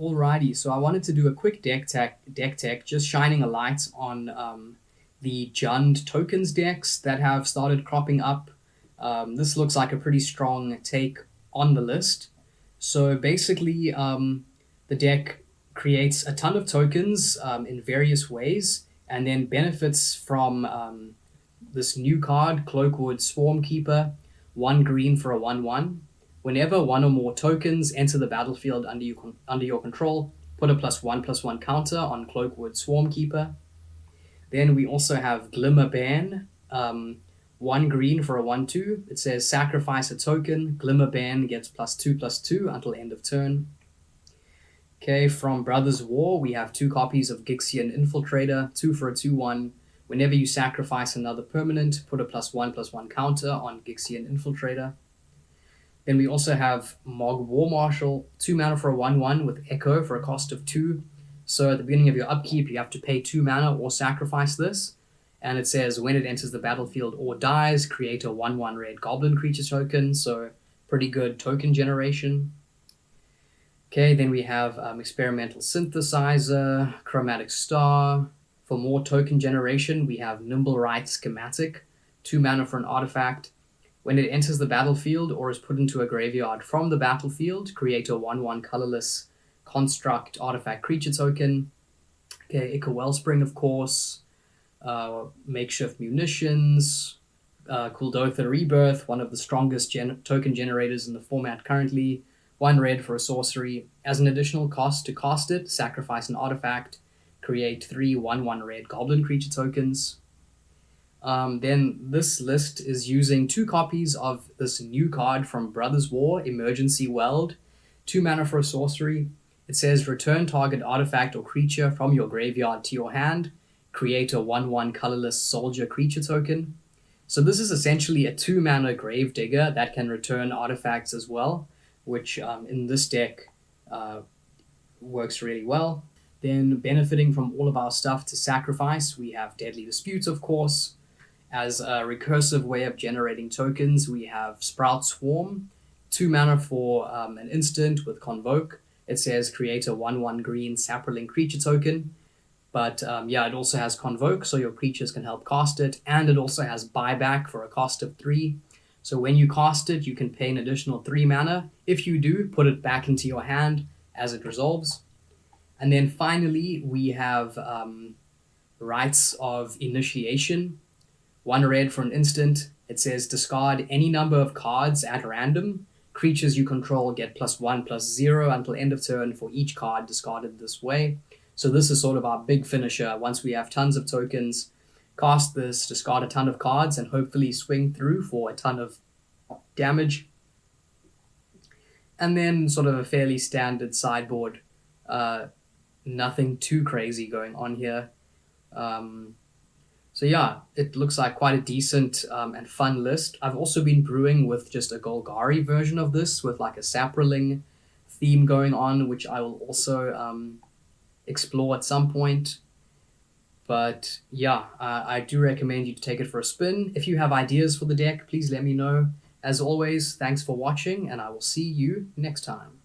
Alrighty, so I wanted to do a quick deck tech, just shining a light on the Jund tokens decks that have started cropping up. This looks like a pretty strong take on the list. So basically, the deck creates a ton of tokens in various ways, and then benefits from this new card, Cloakwood Swarmkeeper, 1 green for a 1/1. Whenever one or more tokens enter the battlefield under your control, put a +1/+1 counter on Cloakwood Swarmkeeper. Then we also have Glimmer Ban, 1 green for a 1/2. It says sacrifice a token. Glimmer Ban gets +2/+2 until end of turn. Okay, from Brothers War, we have 2 copies of Gixian Infiltrator, 2 for a 2/1. Whenever you sacrifice another permanent, put a +1/+1 counter on Gixian Infiltrator. Then we also have Mog War Marshal, 2 mana for a 1/1 with Echo for a cost of 2. So at the beginning of your upkeep, you have to pay 2 mana or sacrifice this. And it says when it enters the battlefield or dies, create a 1/1 red goblin creature token. So pretty good token generation. Okay, then we have Experimental Synthesizer, Chromatic Star. For more token generation, we have Nimble Right Schematic, 2 mana for an artifact. When it enters the battlefield or is put into a graveyard from the battlefield, create a 1/1 colorless construct artifact creature token. Okay, Ica Wellspring, of course. Makeshift Munitions. Kuldotha Rebirth, one of the strongest token generators in the format currently. 1 red for a sorcery. As an additional cost to cast it, sacrifice an artifact. Create 3 1/1 red goblin creature tokens. Then this list is using 2 copies of this new card from Brothers War, Emergency Weld. 2 mana for a sorcery. It says return target artifact or creature from your graveyard to your hand. Create a 1/1 colorless soldier creature token. So this is essentially a 2 mana Gravedigger that can return artifacts as well, which in this deck works really well. Then benefiting from all of our stuff to sacrifice, we have Deadly Disputes, of course. As a recursive way of generating tokens, we have Sprout Swarm, 2 mana for an instant with Convoke. It says create a 1/1 green Saproling creature token. But it also has Convoke, so your creatures can help cast it. And it also has Buyback for a cost of 3. So when you cast it, you can pay an additional 3 mana. If you do, put it back into your hand as it resolves. And then finally, we have Rites of Initiation. 1 red for an instant. It says discard any number of cards at random. Creatures you control get +1/+0 until end of turn for each card discarded this way. So this is sort of our big finisher. Once we have tons of tokens, cast this, discard a ton of cards, and hopefully swing through for a ton of damage. And then sort of a fairly standard sideboard. Nothing too crazy going on here. So yeah, it looks like quite a decent and fun list. I've also been brewing with just a Golgari version of this with like a Saproling theme going on, which I will also explore at some point. But yeah, I do recommend you to take it for a spin. If you have ideas for the deck, please let me know. As always, thanks for watching, and I will see you next time.